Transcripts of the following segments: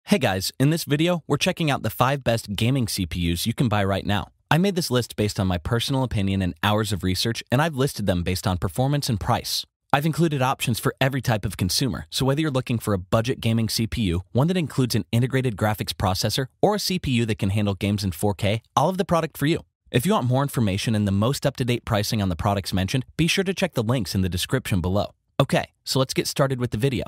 Hey guys, in this video, we're checking out the 5 best gaming CPUs you can buy right now. I made this list based on my personal opinion and hours of research, and I've listed them based on performance and price. I've included options for every type of consumer, so whether you're looking for a budget gaming CPU, one that includes an integrated graphics processor, or a CPU that can handle games in 4K, I'll have the product for you. If you want more information and the most up-to-date pricing on the products mentioned, be sure to check the links in the description below. Okay, so let's get started with the video.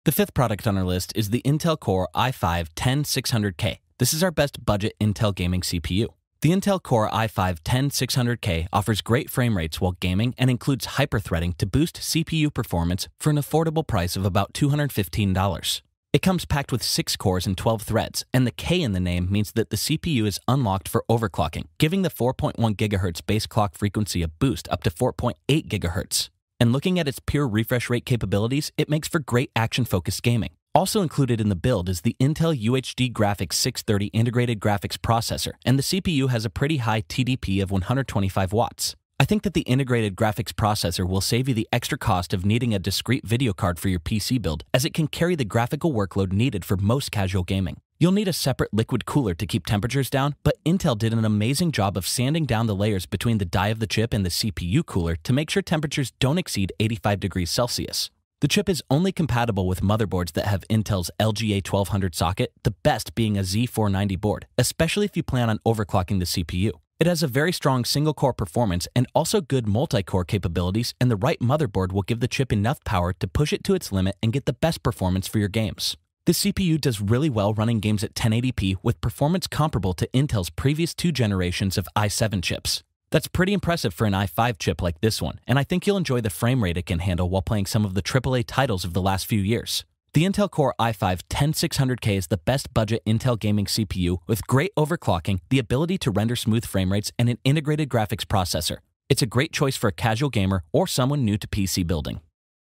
The 5th product on our list is the Intel Core i5-10600K. This is our best budget Intel gaming CPU. The Intel Core i5-10600K offers great frame rates while gaming and includes hyper-threading to boost CPU performance for an affordable price of about $215. It comes packed with 6 cores and 12 threads, and the K in the name means that the CPU is unlocked for overclocking, giving the 4.1 GHz base clock frequency a boost up to 4.8 GHz. And looking at its pure refresh rate capabilities, it makes for great action-focused gaming. Also included in the build is the Intel UHD Graphics 630 integrated graphics processor, and the CPU has a pretty high TDP of 125 watts. I think that the integrated graphics processor will save you the extra cost of needing a discrete video card for your PC build, as it can carry the graphical workload needed for most casual gaming. You'll need a separate liquid cooler to keep temperatures down, but Intel did an amazing job of sanding down the layers between the die of the chip and the CPU cooler to make sure temperatures don't exceed 85 degrees Celsius. The chip is only compatible with motherboards that have Intel's LGA 1200 socket, the best being a Z490 board, especially if you plan on overclocking the CPU. It has a very strong single-core performance and also good multi-core capabilities, and the right motherboard will give the chip enough power to push it to its limit and get the best performance for your games. The CPU does really well running games at 1080p with performance comparable to Intel's previous 2 generations of i7 chips. That's pretty impressive for an i5 chip like this one, and I think you'll enjoy the frame rate it can handle while playing some of the AAA titles of the last few years. The Intel Core i5-10600K is the best budget Intel gaming CPU with great overclocking, the ability to render smooth frame rates, and an integrated graphics processor. It's a great choice for a casual gamer or someone new to PC building.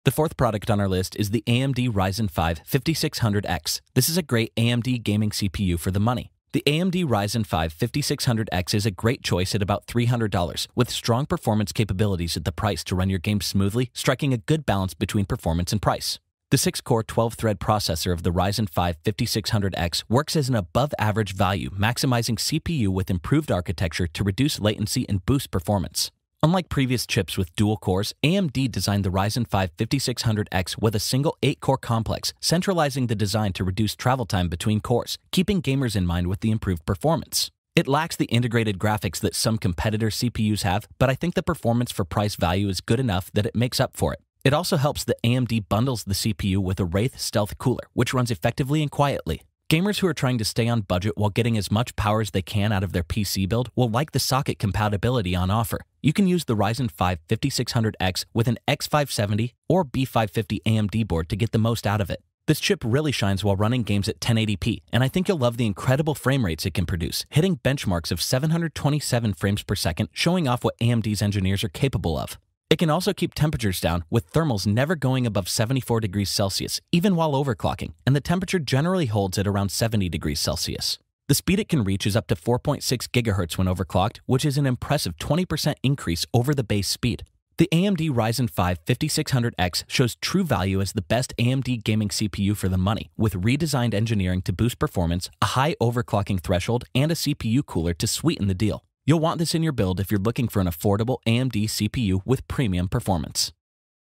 The 4th product on our list is the AMD Ryzen 5 5600X. This is a great AMD gaming CPU for the money. The AMD Ryzen 5 5600X is a great choice at about $300, with strong performance capabilities at the price to run your game smoothly, striking a good balance between performance and price. The 6-core 12-thread processor of the Ryzen 5 5600X works as an above-average value, maximizing CPU with improved architecture to reduce latency and boost performance. Unlike previous chips with dual cores, AMD designed the Ryzen 5 5600X with a single 8-core complex, centralizing the design to reduce travel time between cores, keeping gamers in mind with the improved performance. It lacks the integrated graphics that some competitor CPUs have, but I think the performance for price value is good enough that it makes up for it. It also helps that AMD bundles the CPU with a Wraith stealth cooler, which runs effectively and quietly. Gamers who are trying to stay on budget while getting as much power as they can out of their PC build will like the socket compatibility on offer. You can use the Ryzen 5 5600X with an X570 or B550 AMD board to get the most out of it. This chip really shines while running games at 1080p, and I think you'll love the incredible frame rates it can produce, hitting benchmarks of 727 frames per second, showing off what AMD's engineers are capable of. It can also keep temperatures down, with thermals never going above 74 degrees Celsius, even while overclocking, and the temperature generally holds at around 70 degrees Celsius. The speed it can reach is up to 4.6 GHz when overclocked, which is an impressive 20% increase over the base speed. The AMD Ryzen 5 5600X shows true value as the best AMD gaming CPU for the money, with redesigned engineering to boost performance, a high overclocking threshold, and a CPU cooler to sweeten the deal. You'll want this in your build if you're looking for an affordable AMD CPU with premium performance.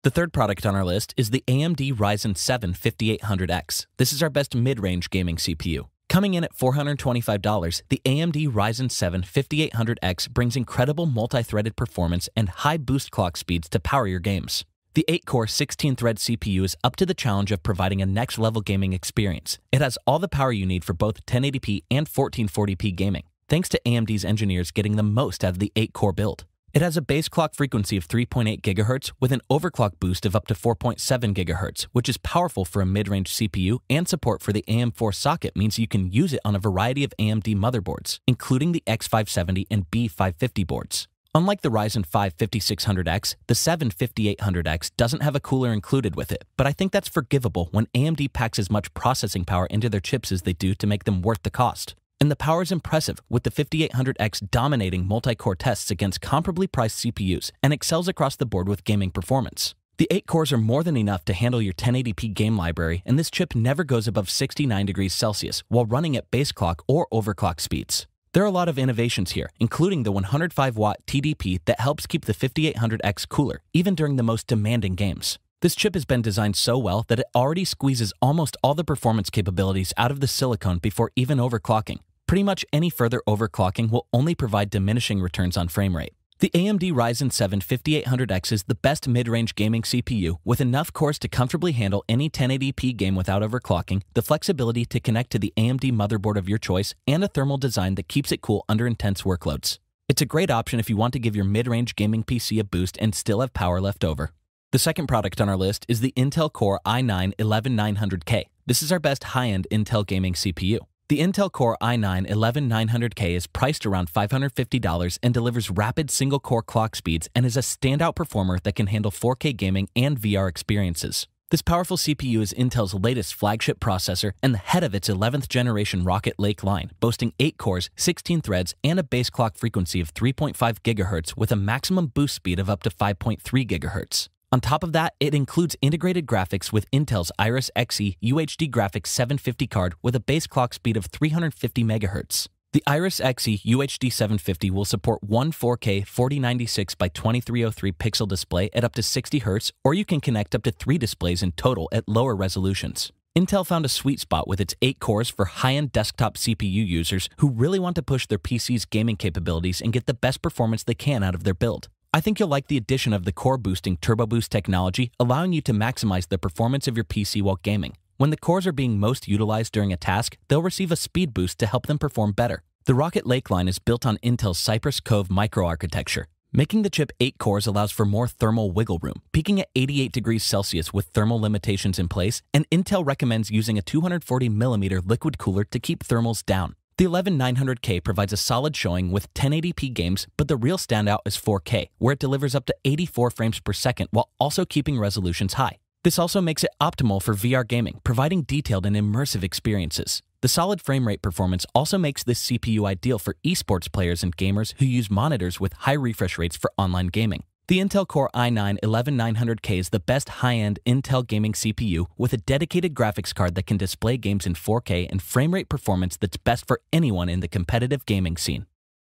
The 3rd product on our list is the AMD Ryzen 7 5800X. This is our best mid-range gaming CPU. Coming in at $425, the AMD Ryzen 7 5800X brings incredible multi-threaded performance and high boost clock speeds to power your games. The 8-core 16-thread CPU is up to the challenge of providing a next-level gaming experience. It has all the power you need for both 1080p and 1440p gaming, thanks to AMD's engineers getting the most out of the 8-core build. It has a base clock frequency of 3.8 GHz with an overclock boost of up to 4.7 GHz, which is powerful for a mid-range CPU, and support for the AM4 socket means you can use it on a variety of AMD motherboards, including the X570 and B550 boards. Unlike the Ryzen 5 5600X, the 7 5800X doesn't have a cooler included with it, but I think that's forgivable when AMD packs as much processing power into their chips as they do to make them worth the cost. And the power is impressive, with the 5800X dominating multi-core tests against comparably priced CPUs and excels across the board with gaming performance. The 8 cores are more than enough to handle your 1080p game library, and this chip never goes above 69 degrees Celsius while running at base clock or overclock speeds. There are a lot of innovations here, including the 105-watt TDP that helps keep the 5800X cooler, even during the most demanding games. This chip has been designed so well that it already squeezes almost all the performance capabilities out of the silicon before even overclocking. Pretty much any further overclocking will only provide diminishing returns on frame rate. The AMD Ryzen 7 5800X is the best mid-range gaming CPU with enough cores to comfortably handle any 1080p game without overclocking, the flexibility to connect to the AMD motherboard of your choice, and a thermal design that keeps it cool under intense workloads. It's a great option if you want to give your mid-range gaming PC a boost and still have power left over. The second product on our list is the Intel Core i9-11900K. This is our best high-end Intel gaming CPU. The Intel Core i9-11900K is priced around $550 and delivers rapid single-core clock speeds and is a standout performer that can handle 4K gaming and VR experiences. This powerful CPU is Intel's latest flagship processor and the head of its 11th generation Rocket Lake line, boasting 8 cores, 16 threads, and a base clock frequency of 3.5 GHz with a maximum boost speed of up to 5.3 GHz. On top of that, it includes integrated graphics with Intel's Iris Xe UHD Graphics 750 card with a base clock speed of 350 MHz. The Iris Xe UHD 750 will support one 4K 4096 by 2303 pixel display at up to 60 Hz, or you can connect up to 3 displays in total at lower resolutions. Intel found a sweet spot with its 8 cores for high-end desktop CPU users who really want to push their PC's gaming capabilities and get the best performance they can out of their build. I think you'll like the addition of the core boosting Turbo Boost technology, allowing you to maximize the performance of your PC while gaming. When the cores are being most utilized during a task, they'll receive a speed boost to help them perform better. The Rocket Lake line is built on Intel's Cypress Cove microarchitecture. Making the chip 8 cores allows for more thermal wiggle room, peaking at 88 degrees Celsius with thermal limitations in place, and Intel recommends using a 240mm liquid cooler to keep thermals down. The 11900K provides a solid showing with 1080p games, but the real standout is 4K, where it delivers up to 84 frames per second while also keeping resolutions high. This also makes it optimal for VR gaming, providing detailed and immersive experiences. The solid frame rate performance also makes this CPU ideal for esports players and gamers who use monitors with high refresh rates for online gaming. The Intel Core i9-11900K is the best high-end Intel gaming CPU with a dedicated graphics card that can display games in 4K and frame rate performance that's best for anyone in the competitive gaming scene.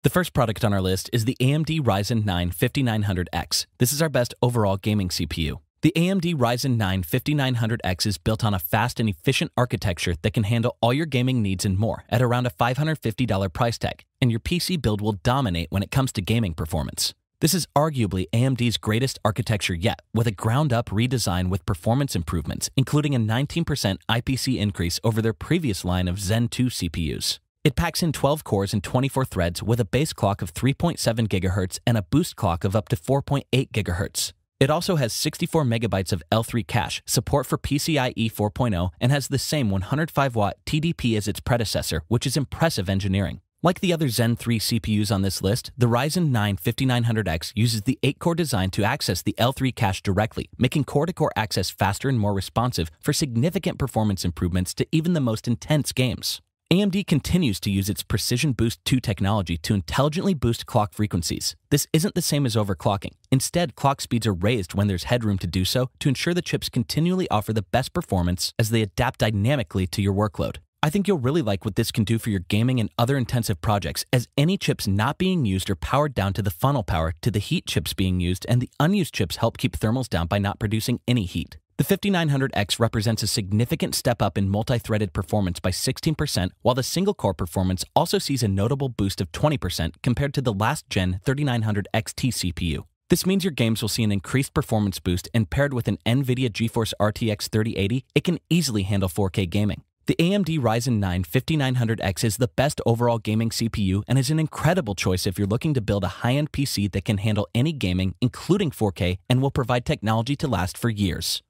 The first product on our list is the AMD Ryzen 9 5900X. This is our best overall gaming CPU. The AMD Ryzen 9 5900X is built on a fast and efficient architecture that can handle all your gaming needs and more at around a $550 price tag, and your PC build will dominate when it comes to gaming performance. This is arguably AMD's greatest architecture yet, with a ground-up redesign with performance improvements, including a 19% IPC increase over their previous line of Zen 2 CPUs. It packs in 12 cores and 24 threads with a base clock of 3.7 GHz and a boost clock of up to 4.8 GHz. It also has 64 megabytes of L3 cache, support for PCIe 4.0, and has the same 105-watt TDP as its predecessor, which is impressive engineering. Like the other Zen 3 CPUs on this list, the Ryzen 9 5900X uses the 8-core design to access the L3 cache directly, making core-to-core access faster and more responsive for significant performance improvements to even the most intense games. AMD continues to use its Precision Boost 2 technology to intelligently boost clock frequencies. This isn't the same as overclocking. Instead, clock speeds are raised when there's headroom to do so to ensure the chips continually offer the best performance as they adapt dynamically to your workload. I think you'll really like what this can do for your gaming and other intensive projects, as any chips not being used are powered down to the funnel power to the heat chips being used, and the unused chips help keep thermals down by not producing any heat. The 5900X represents a significant step up in multi-threaded performance by 16%, while the single-core performance also sees a notable boost of 20% compared to the last-gen 3900 XT CPU. This means your games will see an increased performance boost, and paired with an NVIDIA GeForce RTX 3080, it can easily handle 4K gaming. The AMD Ryzen 9 5900X is the best overall gaming CPU and is an incredible choice if you're looking to build a high-end PC that can handle any gaming, including 4K, and will provide technology to last for years.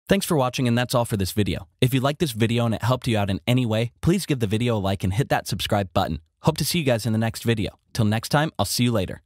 Thanks for watching, and that's all for this video. If you liked this video and it helped you out in any way, please give the video a like and hit that subscribe button. Hope to see you guys in the next video. Till next time, I'll see you later.